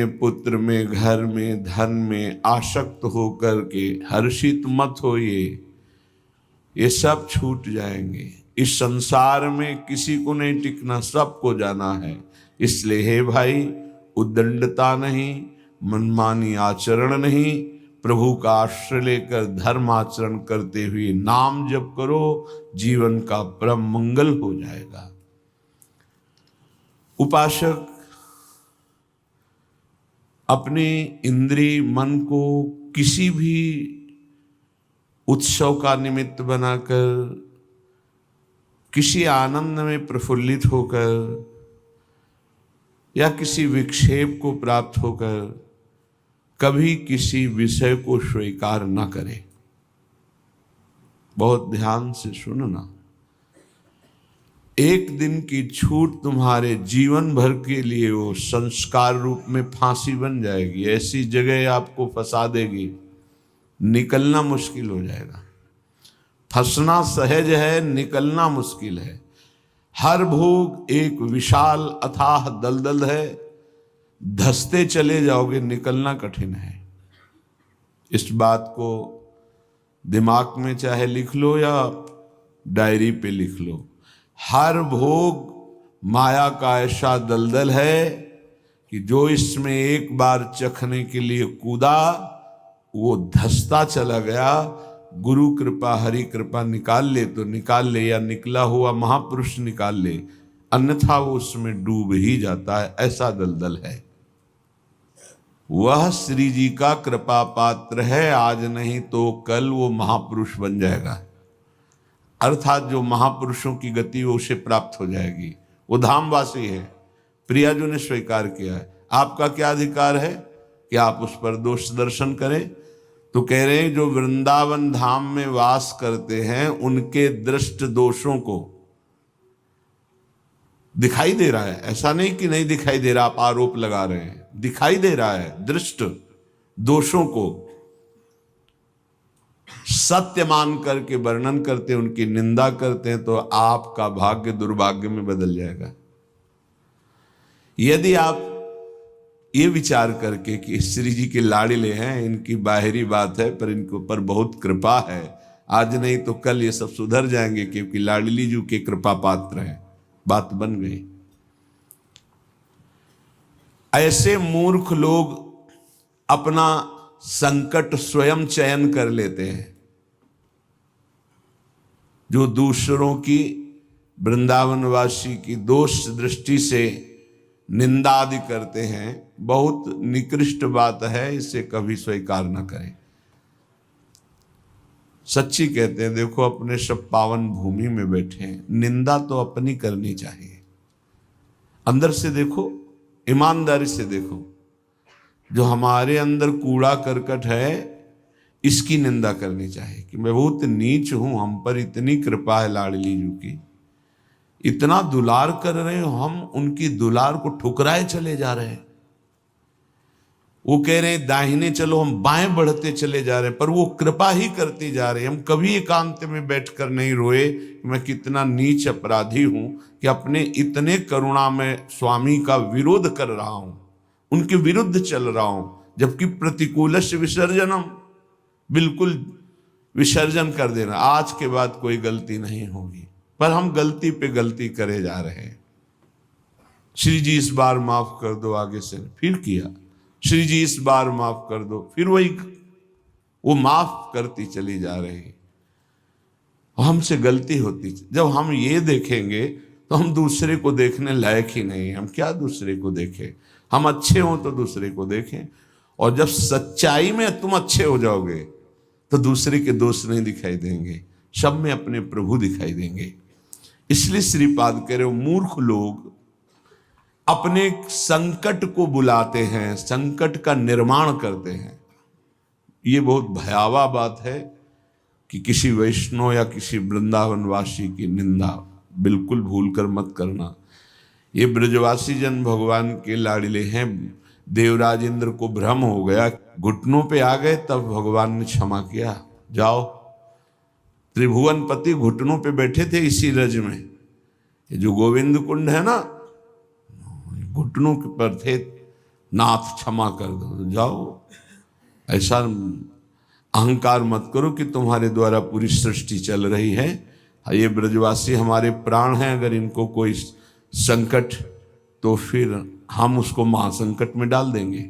पुत्र में, घर में, धन में आसक्त होकर के हर्षित मत होइए, ये सब छूट जाएंगे। इस संसार में किसी को नहीं टिकना, सबको जाना है। इसलिए हे भाई, उद्दंडता नहीं, मनमानी आचरण नहीं, प्रभु का आश्रय लेकर धर्म आचरण करते हुए नाम जप करो, जीवन का परम मंगल हो जाएगा। उपासक अपने इंद्रिय मन को किसी भी उत्सव का निमित्त बनाकर, किसी आनंद में प्रफुल्लित होकर या किसी विक्षेप को प्राप्त होकर कभी किसी विषय को स्वीकार न करे। बहुत ध्यान से सुनना, एक दिन की छूट तुम्हारे जीवन भर के लिए वो संस्कार रूप में फांसी बन जाएगी। ऐसी जगह आपको फंसा देगी, निकलना मुश्किल हो जाएगा। फंसना सहज है, निकलना मुश्किल है। हर भोग एक विशाल अथाह दलदल है, धंसते चले जाओगे, निकलना कठिन है। इस बात को दिमाग में चाहे लिख लो या डायरी पे लिख लो। हर भोग माया का ऐसा दलदल है कि जो इसमें एक बार चखने के लिए कूदा वो धंसता चला गया। गुरु कृपा, हरि कृपा निकाल ले तो निकाल ले, या निकला हुआ महापुरुष निकाल ले, अन्यथा वो उसमें डूब ही जाता है। ऐसा दलदल है। वह श्री जी का कृपा पात्र है, आज नहीं तो कल वो महापुरुष बन जाएगा। अर्थात जो महापुरुषों की गति वो उसे प्राप्त हो जाएगी। वो धामवासी है, प्रियाजू ने स्वीकार किया है। आपका क्या अधिकार है कि आप उस पर दोष दर्शन करें? तो कह रहे हैं जो वृंदावन धाम में वास करते हैं उनके दृष्ट दोषों को दिखाई दे रहा है। ऐसा नहीं कि नहीं दिखाई दे रहा, आप आरोप लगा रहे हैं, दिखाई दे रहा है। दृष्ट दोषों को सत्य मान करके वर्णन करते, उनकी निंदा करते हैं, तो आपका भाग्य दुर्भाग्य में बदल जाएगा। यदि आप ये विचार करके कि श्री जी के लाड़िले हैं, इनकी बाहरी बात है पर इनके ऊपर बहुत कृपा है, आज नहीं तो कल ये सब सुधर जाएंगे क्योंकि लाड़िली जी के कृपा पात्र हैं, बात बन गई। ऐसे मूर्ख लोग अपना संकट स्वयं चयन कर लेते हैं। जो दूसरों की, वृंदावनवासी की दोष दृष्टि से निंदा आदि करते हैं, बहुत निकृष्ट बात है, इसे कभी स्वीकार न करें। सच्ची कहते हैं, देखो अपने सब पावन भूमि में बैठे हैं, निंदा तो अपनी करनी चाहिए। अंदर से देखो, ईमानदारी से देखो, जो हमारे अंदर कूड़ा करकट है इसकी निंदा करनी चाहिए कि मैं बहुत नीच हूं, हम पर इतनी कृपा है लाडली जी की, इतना दुलार कर रहे हो, हम उनकी दुलार को ठुकराए चले जा रहे हैं। वो कह रहे हैं दाहिने चलो, हम बाएं बढ़ते चले जा रहे हैं, पर वो कृपा ही करती जा रही है। हम कभी एकांत में बैठकर नहीं रोए मैं कितना नीच अपराधी हूं कि अपने इतने करुणा में स्वामी का विरोध कर रहा हूं, उनके विरुद्ध चल रहा हूं, जबकि प्रतिकूलस्य विसर्जनम, बिल्कुल विसर्जन कर देना, आज के बाद कोई गलती नहीं होगी। पर हम गलती पे गलती करे जा रहे हैं। श्री जी इस बार माफ कर दो, आगे से फिर किया, श्री जी इस बार माफ कर दो, फिर वही वो माफ करती चली जा रही। हमसे गलती होती, जब हम ये देखेंगे तो हम दूसरे को देखने लायक ही नहीं। हम क्या दूसरे को देखें? हम अच्छे हों तो दूसरे को देखें, और जब सच्चाई में तुम अच्छे हो जाओगे तो दूसरे के दोष नहीं दिखाई देंगे, सब में अपने प्रभु दिखाई देंगे। इसलिए श्रीपाद कह रहे हो, मूर्ख लोग अपने संकट को बुलाते हैं, संकट का निर्माण करते हैं। ये बहुत भयावह बात है कि किसी वैष्णव या किसी वृंदावनवासी की निंदा बिल्कुल भूल कर मत करना। ये ब्रजवासी जन भगवान के लाड़िले हैं। देवराज इंद्र को भ्रम हो गया, घुटनों पे आ गए, तब भगवान ने क्षमा किया। जाओ, त्रिभुवनपति घुटनों पे बैठे थे इसी रज में। ये जो गोविंद कुंड है ना, घुटनों पर थे, नाथ क्षमा कर दो, जाओ। ऐसा अहंकार मत करो कि तुम्हारे द्वारा पूरी सृष्टि चल रही है। ये ब्रजवासी हमारे प्राण हैं, अगर इनको कोई संकट तो फिर हम उसको महासंकट में डाल देंगे।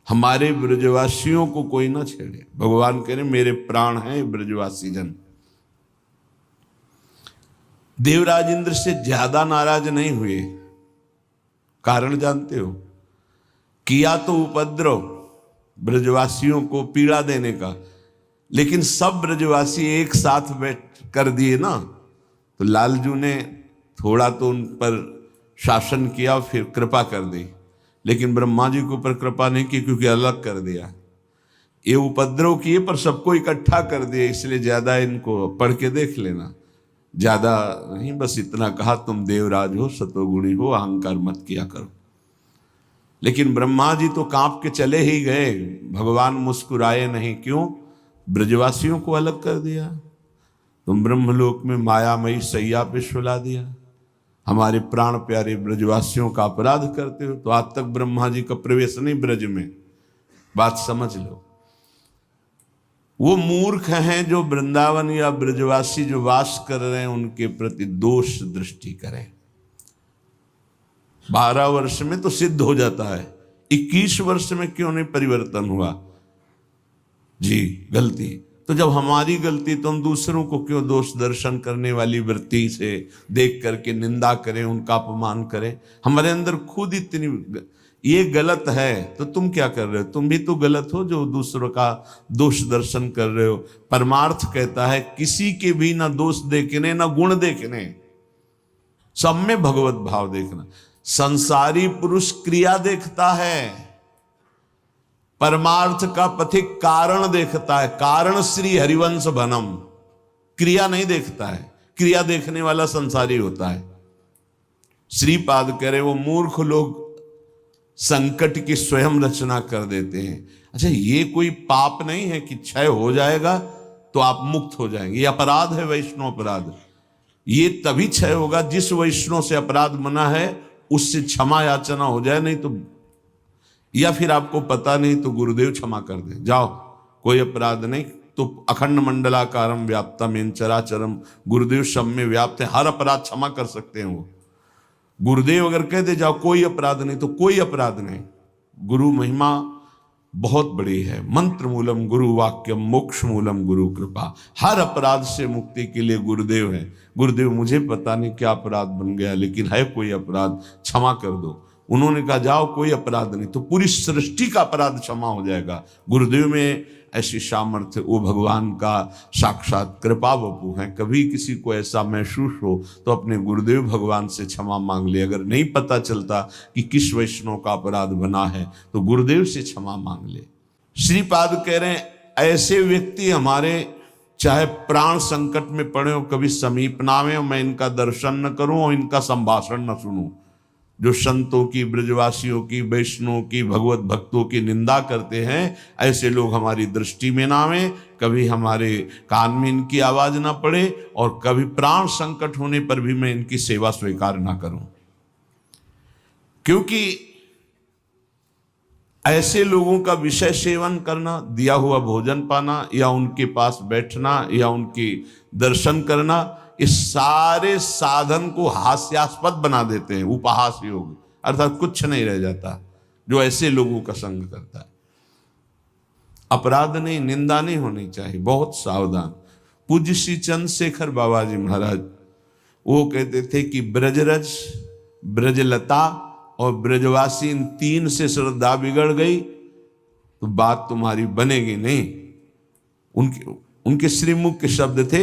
हमारे ब्रजवासियों को कोई ना छेड़े। भगवान कह रहे मेरे प्राण हैं ब्रजवासी जन। देवराज इंद्र से ज्यादा नाराज नहीं हुए। कारण जानते हो? किया तो उपद्रव ब्रजवासियों को पीड़ा देने का, लेकिन सब ब्रजवासी एक साथ बैठ कर दिए ना, तो लालजू ने थोड़ा तो उन पर शासन किया, फिर कृपा कर दी। लेकिन ब्रह्मा जी के ऊपर कृपा नहीं की, क्योंकि अलग कर दिया। ये उपद्रव किए पर सबको इकट्ठा कर दिए, इसलिए ज्यादा इनको पढ़ के देख लेना। ज्यादा नहीं, बस इतना कहा तुम देवराज हो, सतोगुणी हो, अहंकार मत किया करो। लेकिन ब्रह्मा जी तो कांप के चले ही गए, भगवान मुस्कुराए नहीं। क्यों? ब्रजवासियों को अलग कर दिया। तुम ब्रह्मलोक में मायामयी सैया पे सुला दिया, हमारे प्राण प्यारे ब्रजवासियों का अपराध करते हो। तो आज तक ब्रह्मा जी का प्रवेश नहीं ब्रज में, बात समझ लो। वो मूर्ख हैं जो वृंदावन या ब्रजवासी जो वास कर रहे हैं उनके प्रति दोष दृष्टि करें। 12 वर्ष में तो सिद्ध हो जाता है, 21 वर्ष में क्यों नहीं परिवर्तन हुआ? जी गलती तो जब हमारी गलती, तो हम दूसरों को क्यों दोष दर्शन करने वाली वृत्ति से देख करके निंदा करें, उनका अपमान करें? हमारे अंदर खुद इतनी ये गलत है, तो तुम क्या कर रहे हो? तुम भी तो गलत हो जो दूसरों का दोष दर्शन कर रहे हो। परमार्थ कहता है किसी के भी ना दोष देखने ना गुण देखने, सब में भगवत भाव देखना। संसारी पुरुष क्रिया देखता है, परमार्थ का पथिक कारण देखता है। कारण श्री हरिवंश बनम, क्रिया नहीं देखता है। क्रिया देखने वाला संसारी होता है। श्रीपाद कह रहे वो मूर्ख लोग संकट की स्वयं रचना कर देते हैं। अच्छा, ये कोई पाप नहीं है कि क्षय हो जाएगा तो आप मुक्त हो जाएंगे। ये अपराध है, वैष्णव अपराध। ये तभी क्षय होगा जिस वैष्णव से अपराध बना है उससे क्षमा याचना हो जाए, नहीं तो, या फिर आपको पता नहीं तो गुरुदेव क्षमा कर दे, जाओ कोई अपराध नहीं। तो अखंड मंडलाकारम व्याप्तम येन चराचरम, गुरुदेव सब में व्याप्त है, हर अपराध क्षमा कर सकते हैं वो। गुरुदेव अगर कह दे जाओ कोई अपराध नहीं, तो कोई अपराध नहीं। गुरु महिमा बहुत बड़ी है। मंत्र मूलम गुरु वाक्यम, मोक्ष मूलम गुरु कृपा। हर अपराध से मुक्ति के लिए गुरुदेव है। गुरुदेव मुझे पता नहीं क्या अपराध बन गया, लेकिन है कोई अपराध, क्षमा कर दो। उन्होंने कहा जाओ कोई अपराध नहीं, तो पूरी सृष्टि का अपराध क्षमा हो जाएगा। गुरुदेव में ऐसी सामर्थ्य, वो भगवान का साक्षात कृपा वपु हैं। कभी किसी को ऐसा महसूस हो तो अपने गुरुदेव भगवान से क्षमा मांग ले। अगर नहीं पता चलता कि किस वैष्णव का अपराध बना है तो गुरुदेव से क्षमा मांग ले। श्रीपाद कह रहे हैं ऐसे व्यक्ति हमारे चाहे प्राण संकट में पड़े हो, कभी समीप ना आवे, मैं इनका दर्शन न करूं और इनका संभाषण न सुनूं। जो संतों की, ब्रजवासियों की, वैष्णव की, भगवत भक्तों की निंदा करते हैं, ऐसे लोग हमारी दृष्टि में ना आवे, कभी हमारे कान में इनकी आवाज ना पड़े, और कभी प्राण संकट होने पर भी मैं इनकी सेवा स्वीकार ना करूं। क्योंकि ऐसे लोगों का विषय सेवन करना, दिया हुआ भोजन पाना, या उनके पास बैठना, या उनकी दर्शन करना, इस सारे साधन को हास्यास्पद बना देते हैं। उपहास योग, अर्थात कुछ नहीं रह जाता जो ऐसे लोगों का संग करता है। अपराध नहीं, निंदा नहीं होनी चाहिए, बहुत सावधान। पूज्य श्री चंद्रशेखर बाबा जी महाराज वो कहते थे कि ब्रजरज, ब्रजलता और ब्रजवासी, इन तीन से श्रद्धा बिगड़ गई तो बात तुम्हारी बनेगी नहीं। उनके श्रीमुख के शब्द थे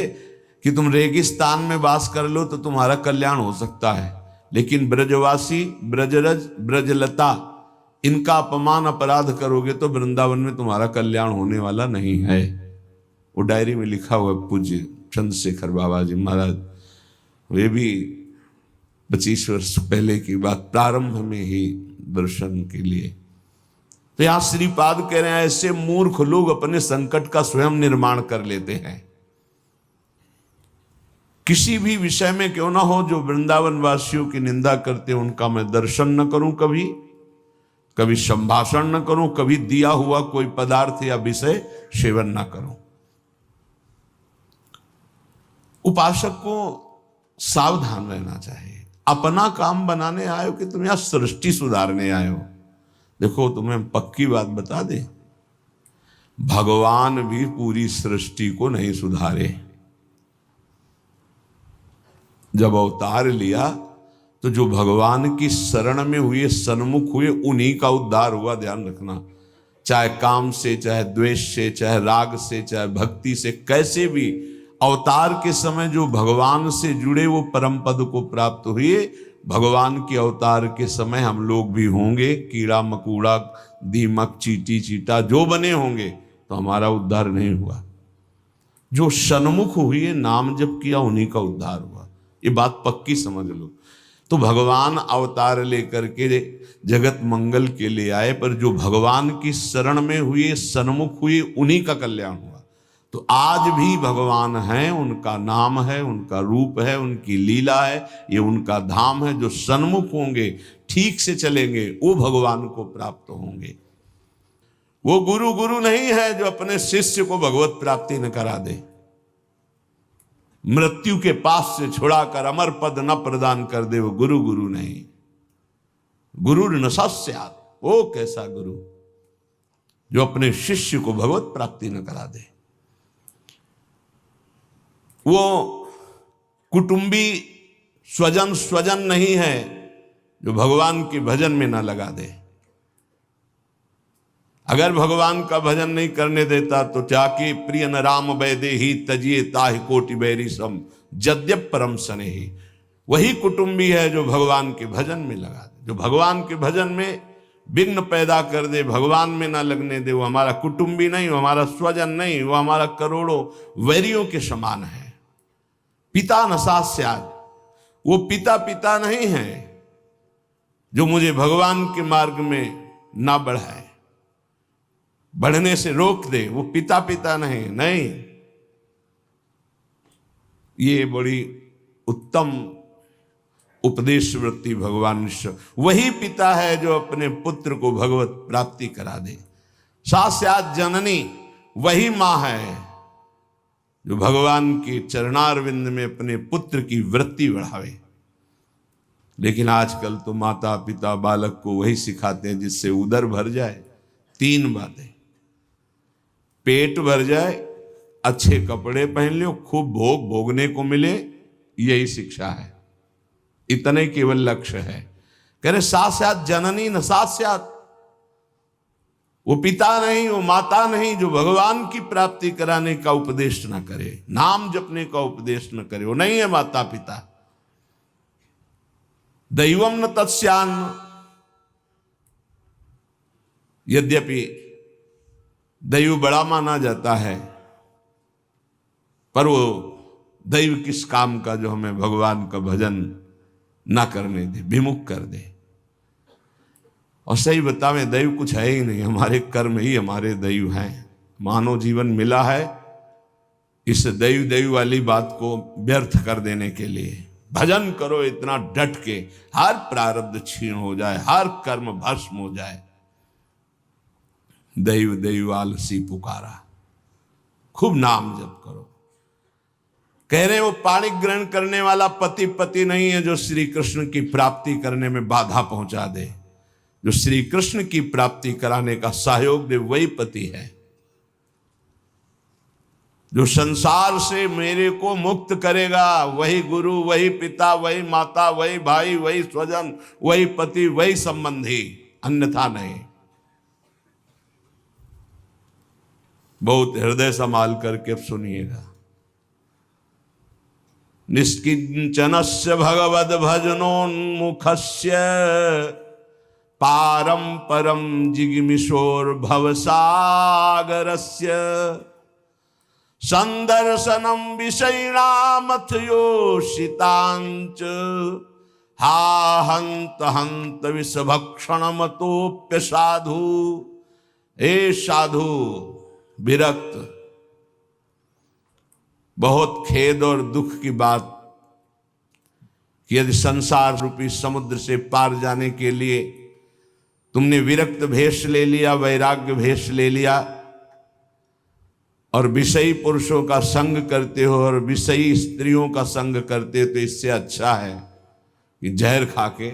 कि तुम रेगिस्तान में वास कर लो तो तुम्हारा कल्याण हो सकता है, लेकिन ब्रजवासी, ब्रजरज, ब्रजलता, इनका अपमान अपराध करोगे तो वृंदावन में तुम्हारा कल्याण होने वाला नहीं है। वो डायरी में लिखा हुआ पूज्य चंद्रशेखर बाबा जी महाराज, वे भी 25 वर्ष पहले की बात, प्रारंभ में ही दर्शन के लिए। तो यहां श्रीपाद कह रहे हैं ऐसे मूर्ख लोग अपने संकट का स्वयं निर्माण कर लेते हैं। किसी भी विषय में क्यों ना हो, जो वृंदावन वासियों की निंदा करते उनका मैं दर्शन न करूं कभी, कभी संभाषण न करो, कभी दिया हुआ कोई पदार्थ या विषय सेवन न करो। उपासक को सावधान रहना चाहिए। अपना काम बनाने आयो कि तुम यहां सृष्टि सुधारने आयो। देखो तुम्हें पक्की बात बता दे, भगवान भी पूरी सृष्टि को नहीं सुधारे। जब अवतार लिया तो जो भगवान की शरण में हुए, सन्मुख हुए, उन्हीं का उद्धार हुआ। ध्यान रखना, चाहे काम से, चाहे द्वेष से, चाहे राग से, चाहे भक्ति से, कैसे भी अवतार के समय जो भगवान से जुड़े वो परम पद को प्राप्त हुए। भगवान के अवतार के समय हम लोग भी होंगे, कीड़ा मकोड़ा, दीमक, चींटी चीटा जो बने होंगे, तो हमारा उद्धार नहीं हुआ। जो सन्मुख हुए, नाम जप किया, उन्हीं का उद्धार हुआ। ये बात पक्की समझ लो। तो भगवान अवतार लेकर के जगत मंगल के लिए आए, पर जो भगवान की शरण में हुए, सन्मुख हुए, उन्हीं का कल्याण हुआ। तो आज भी भगवान हैं, उनका नाम है, उनका रूप है, उनकी लीला है, ये उनका धाम है। जो सन्मुख होंगे, ठीक से चलेंगे, वो भगवान को प्राप्त होंगे। वो गुरु नहीं है जो अपने शिष्य को भगवत प्राप्ति न करा दे, मृत्यु के पास से छुड़ाकर अमर पद न प्रदान कर दे। वो गुरु नहीं। गुरु न सस्यात्, वो कैसा गुरु जो अपने शिष्य को भगवत प्राप्ति न करा दे। वो कुटुंबी स्वजन नहीं है जो भगवान के भजन में ना लगा दे। अगर भगवान का भजन नहीं करने देता तो जाके प्रिय न राम वैदेही तजिए ताहि कोटि बैरी सम जद्यप परम स्नेही। वही कुटुंबी है जो भगवान के भजन में लगा दे। जो भगवान के भजन में विघ्न पैदा कर दे, भगवान में ना लगने दे, वो हमारा कुटुंबी नहीं, वो हमारा स्वजन नहीं, वो हमारा करोड़ों वैरियों के समान है। पिता न सास्यात्, वो पिता नहीं है जो मुझे भगवान के मार्ग में ना बढ़ाए, बढ़ने से रोक दे। वो पिता नहीं। ये बड़ी उत्तम उपदेश वृत्ति भगवान से। वही पिता है जो अपने पुत्र को भगवत प्राप्ति करा दे। सास्यात् जननी, वही मां है जो भगवान के चरणारविंद में अपने पुत्र की वृत्ति बढ़ावे। लेकिन आजकल तो माता पिता बालक को वही सिखाते हैं जिससे उदर भर जाए। 3 बातें, पेट भर जाए, अच्छे कपड़े पहन लो, खूब भोग भोगने को मिले, यही शिक्षा है। इतने केवल लक्ष्य है। कह रहे सास्यात् जननी न सास्यात्, वो पिता नहीं, वो माता नहीं जो भगवान की प्राप्ति कराने का उपदेश न करे, नाम जपने का उपदेश न करे, वो नहीं है माता पिता। दैवम न तस्यान्न, यद्यपि दैव बड़ा माना जाता है, पर वो दैव किस काम का जो हमें भगवान का भजन ना करने दे, विमुख कर दे। और सही बतावे, दैव कुछ है ही नहीं, हमारे कर्म ही हमारे दैव हैं। मानव जीवन मिला है इस दैव वाली बात को व्यर्थ कर देने के लिए। भजन करो इतना डट के, हर प्रारब्ध क्षीण हो जाए, हर कर्म भस्म हो जाए। दैव आलसी पुकारा, खूब नाम जप करो। कह रहे वो पाणी ग्रहण करने वाला पति नहीं है जो श्री कृष्ण की प्राप्ति करने में बाधा पहुंचा दे। जो श्री कृष्ण की प्राप्ति कराने का सहयोग दे वही पति है। जो संसार से मेरे को मुक्त करेगा वही गुरु, वही पिता, वही माता, वही भाई, वही स्वजन, वही पति, वही संबंधी, अन्यथा नहीं। बहुत हृदय संभाल करके अब सुनिएगा। निष्किंचनस्य भगवद भजनोन्मुखस्य पारम परम जिगमिशोर भवसागरस्य संदर्शनम विषयिणामथ योषितांच हा हंत हंत विषभक्षणमतोप्य साधु। ए साधु विरक्त, बहुत खेद और दुख की बात कि यदि संसार रूपी समुद्र से पार जाने के लिए तुमने विरक्त भेष ले लिया, वैराग्य भेष ले लिया और विषयी पुरुषों का संग करते हो और विषयी स्त्रियों का संग करते हो, तो इससे अच्छा है कि जहर खा के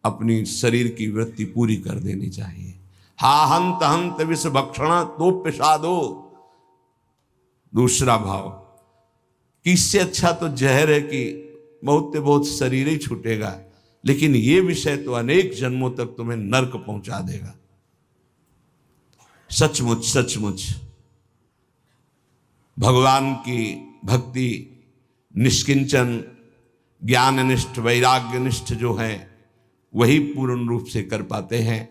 अपनी शरीर की वृत्ति पूरी कर देनी चाहिए। हा हंत हंत विष भक्षण तो पिशादो, दूसरा भाव कि इससे अच्छा तो जहर है कि बहुत से बहुत शरीर ही छूटेगा, लेकिन ये विषय तो अनेक जन्मों तक तुम्हें नरक पहुंचा देगा। सचमुच सचमुच भगवान की भक्ति निष्किंचन ज्ञाननिष्ठ वैराग्यनिष्ठ जो है वही पूर्ण रूप से कर पाते हैं।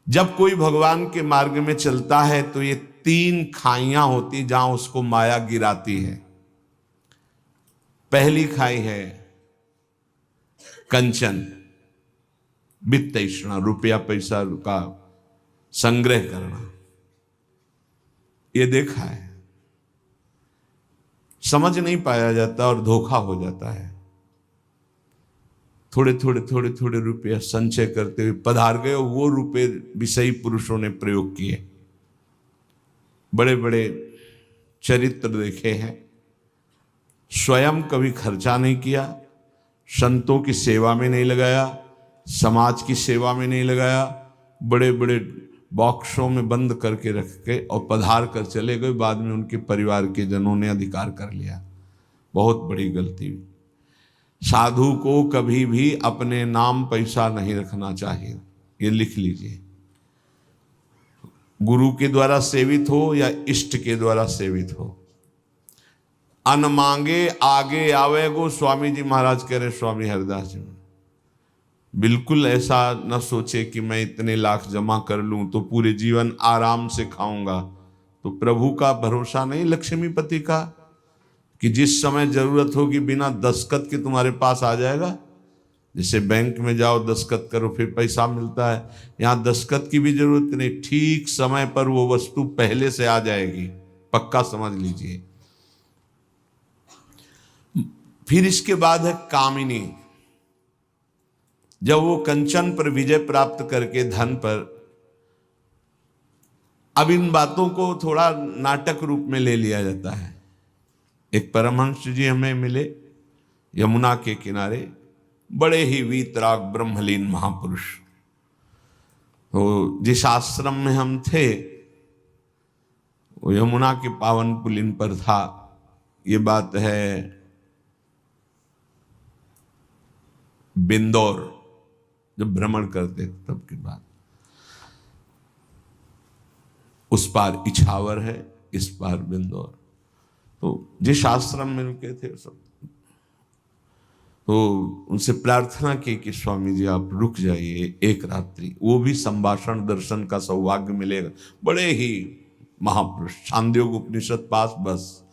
जब कोई भगवान के मार्ग में चलता है तो ये 3 खाइयां होती जहां उसको माया गिराती है। पहली खाई है कंचन, वित्त तृष्णा, रुपया पैसा का संग्रह करना। ये देखा है, समझ नहीं पाया जाता और धोखा हो जाता है। थोड़े थोड़े रुपये संचय करते हुए पधार गए, वो रुपये विषयी पुरुषों ने प्रयोग किए। बड़े बड़े चरित्र देखे हैं, स्वयं कभी खर्चा नहीं किया, संतों की सेवा में नहीं लगाया, समाज की सेवा में नहीं लगाया, बड़े बड़े बॉक्सों में बंद करके रख के और पधार कर चले गए। बाद में उनके परिवार के जनों ने अधिकार कर लिया। बहुत बड़ी गलती हुई। साधु को कभी भी अपने नाम पैसा नहीं रखना चाहिए, ये लिख लीजिए। गुरु के द्वारा सेवित हो या इष्ट के द्वारा सेवित हो, अन मांगे आगे आवे गो, स्वामी जी महाराज कह रहे, स्वामी हरिदास जी। बिल्कुल ऐसा न सोचे कि मैं इतने लाख जमा कर लूं तो पूरे जीवन आराम से खाऊंगा। तो प्रभु का भरोसा नहीं, लक्ष्मीपति का, कि जिस समय जरूरत होगी बिना दस्तखत के तुम्हारे पास आ जाएगा। जैसे बैंक में जाओ दस्तखत करो फिर पैसा मिलता है, यहाँ दस्तखत की भी जरूरत नहीं, ठीक समय पर वो वस्तु पहले से आ जाएगी, पक्का समझ लीजिए। फिर इसके बाद है कामिनी। जब वो कंचन पर विजय प्राप्त करके धन पर, अब इन बातों को थोड़ा नाटक रूप में ले लिया जाता है। एक परमहंस जी हमें मिले यमुना के किनारे, बड़े ही वीतराग ब्रह्मलीन महापुरुष। तो जिस आश्रम में हम थे वो यमुना के पावन पुलिन पर था। ये बात है बिंदौर, जब भ्रमण करते तब की बात। उस पार इछावर है, इस पार बिंदौर। तो जिस आश्रम में रुके थे सब, तो उनसे प्रार्थना की कि स्वामी जी आप रुक जाइए एक रात्रि, वो भी संभाषण दर्शन का सौभाग्य मिलेगा। बड़े ही महापुरुष, छांदोग्य उपनिषद पास, बस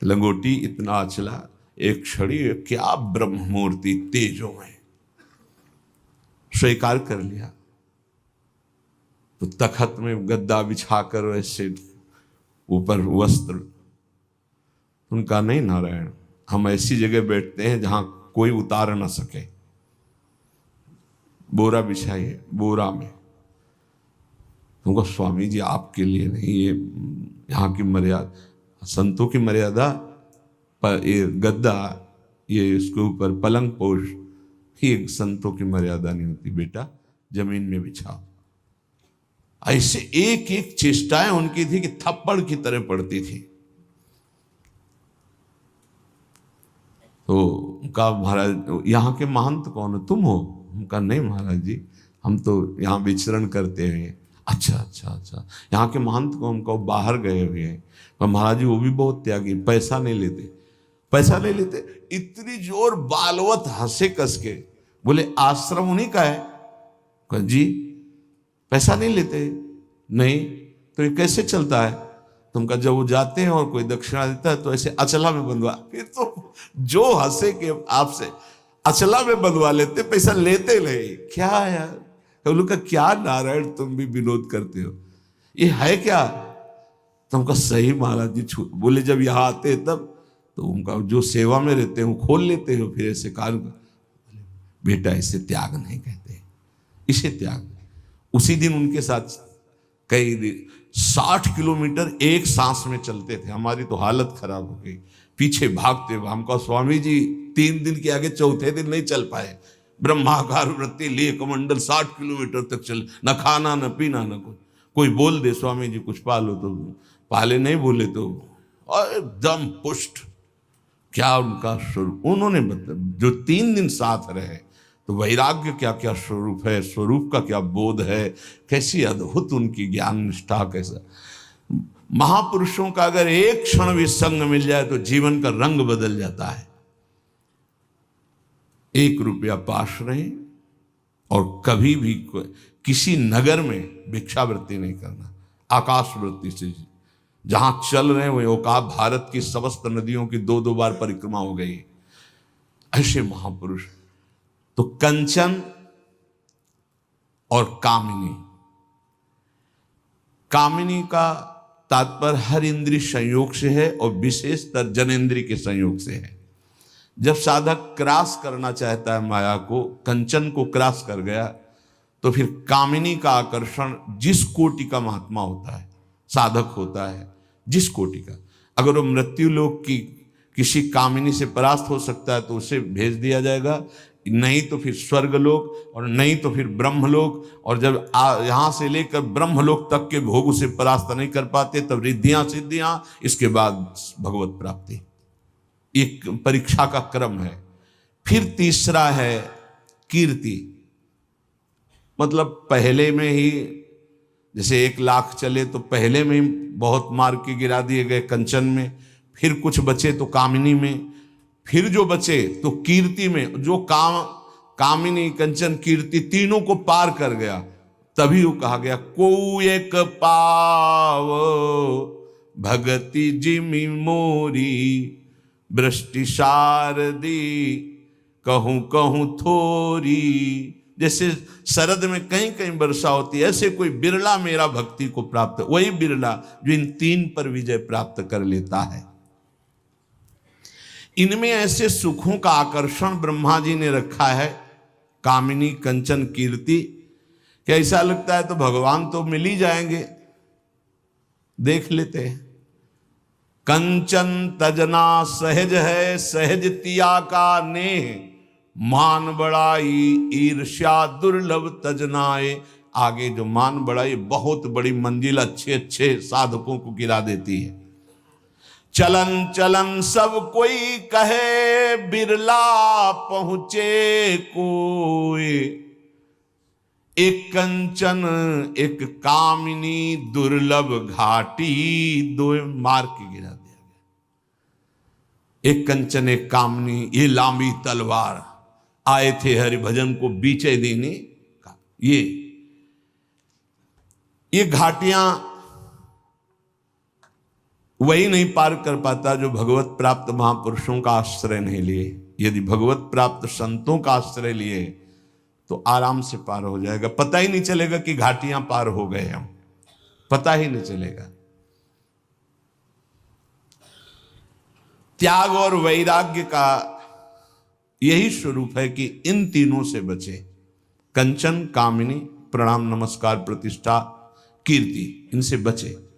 लंगोटी इतना अचला, एक छड़ी, क्या ब्रह्म मूर्ति तेजो में। स्वीकार कर लिया। तो तखत में गद्दा बिछाकर वैसे ऊपर वस्त्र, उनका नहीं नारायण, हम ऐसी जगह बैठते हैं जहां कोई उतार ना सके। बोरा बिछाइए, बोरा में। तुमको स्वामी जी आपके लिए नहीं, ये यहाँ की मर्यादा, संतों की मर्यादा पर ये गद्दा, ये इसके ऊपर पलंग पोष, ये संतों की मर्यादा नहीं होती। बेटा जमीन में बिछाओ। ऐसे एक एक चेष्टाएं उनकी थी कि थप्पड़ की तरह पड़ती थी। तो उनका महाराज, यहाँ के महंत कौन है, तुम हो? उनका नहीं महाराज जी, हम तो यहाँ विचरण करते हुए। अच्छा, यहाँ के महंत कौन? को बाहर गए हुए हैं। पर महाराज जी वो भी बहुत त्यागी, पैसा नहीं लेते, पैसा नहीं लेते। इतनी जोर बालवत हंसे कस के, बोले आश्रम उन्हीं का है? कहा जी पैसा नहीं लेते। नहीं तो ये कैसे चलता है? तुमका जब वो जाते हैं और कोई दक्षिणा देता है तो ऐसे अचला में बंधवा, फिर तो जो हंसे के आपसे अचला में बंधवा लेते, पैसा लेते नहीं। क्या यार, उन का क्या नारायण, तुम भी विनोद करते हो, ये है क्या? तुमका सही महाराज जी। बोले जब यहाँ आते हैं तब तो उनका जो सेवा में रहते हैं वो खोल लेते हो, फिर ऐसे कान, बेटा इसे त्याग नहीं कहते, इसे त्याग। उसी दिन उनके साथ कई 60 किलोमीटर एक सांस में चलते थे। हमारी तो हालत खराब हो गई, पीछे भागते हुए। हमको स्वामी जी 3 दिन के आगे चौथे दिन नहीं चल पाए। ब्रह्माकार वृत्ति लिए कमंडल 60 किलोमीटर तक चल, न खाना न पीना न कुछ। कोई बोल दे स्वामी जी कुछ पालो तो पाले, नहीं बोले तो एकदम पुष्ट। क्या उनका स्वरूप उन्होंने बता, जो 3 दिन साथ रहे, तो वैराग्य क्या क्या स्वरूप है, स्वरूप का क्या बोध है, कैसी अद्भुत उनकी ज्ञान निष्ठा। कैसा महापुरुषों का अगर एक क्षण भी संग मिल जाए तो जीवन का रंग बदल जाता है। 1 रुपया पास रहे और कभी भी किसी नगर में भिक्षावृत्ति नहीं करना, आकाश वृत्ति से जहां चल रहे हैं वही औकात। भारत की समस्त नदियों की 2-2 बार परिक्रमा हो गई। ऐसे महापुरुष। तो कंचन और कामिनी, कामिनी का तात्पर्य हर इंद्रिय संयोग से है और विशेषतर जनेंद्रिय के संयोग से है। जब साधक क्रॉस करना चाहता है माया को, कंचन को क्रॉस कर गया, तो फिर कामिनी का आकर्षण जिस कोटि का महात्मा होता है, साधक होता है, जिस कोटि का, अगर वो मृत्यु लोक की किसी कामिनी से परास्त हो सकता है तो उसे भेज दिया जाएगा, नहीं तो फिर स्वर्गलोक, और नहीं तो फिर ब्रह्मलोक। और जब यहाँ से लेकर ब्रह्मलोक तक के भोग उसे परास्त नहीं कर पाते, तब रिद्धियां सिद्धियां, इसके बाद भगवत प्राप्ति। एक परीक्षा का क्रम है। फिर तीसरा है कीर्ति, मतलब पहले में ही जैसे 1 लाख चले तो पहले में ही बहुत मार के गिरा दिए गए कंचन में, फिर कुछ बचे तो कामिनी में, फिर जो बचे तो कीर्ति में। जो कामिनी कंचन कीर्ति तीनों को पार कर गया, तभी वो कहा गया को एक पाव भगति जिमि मोरी, वृष्टि शारदी कहूं कहूं थोरी। जैसे शरद में कहीं कहीं वर्षा होती है, ऐसे कोई बिरला मेरा भक्ति को प्राप्त, वही बिरला जो इन 3 पर विजय प्राप्त कर लेता है। इनमें ऐसे सुखों का आकर्षण ब्रह्मा जी ने रखा है, कामिनी कंचन कीर्ति, कि ऐसा लगता है तो भगवान तो मिल ही जाएंगे। देख लेते हैं। कंचन तजना सहज है, सहज तिया का नेह, मान बड़ाई ईर्ष्या दुर्लभ तजनाए। आगे जो मान बड़ाई बहुत बड़ी मंजिल अच्छे अच्छे साधकों को गिरा देती है। चलन चलन सब कोई कहे, बिरला पहुंचे कोई। एक कंचन एक कामिनी दुर्लभ घाटी, 2 मार के गिरा दिया गया। एक कंचन एक कामिनी, ये लांबी तलवार आए थे हरिभजन को बीचे देने का। ये घाटियां वही नहीं पार कर पाता जो भगवत प्राप्त महापुरुषों का आश्रय नहीं लिए। यदि भगवत प्राप्त संतों का आश्रय लिए तो आराम से पार हो जाएगा। पता ही नहीं चलेगा कि घाटियां पार हो गए हम, पता ही नहीं चलेगा। त्याग और वैराग्य का यही स्वरूप है कि इन तीनों से बचे। कंचन, कामिनी, प्रणाम, नमस्कार, प्रतिष्ठा, कीर्ति, इनसे बचे।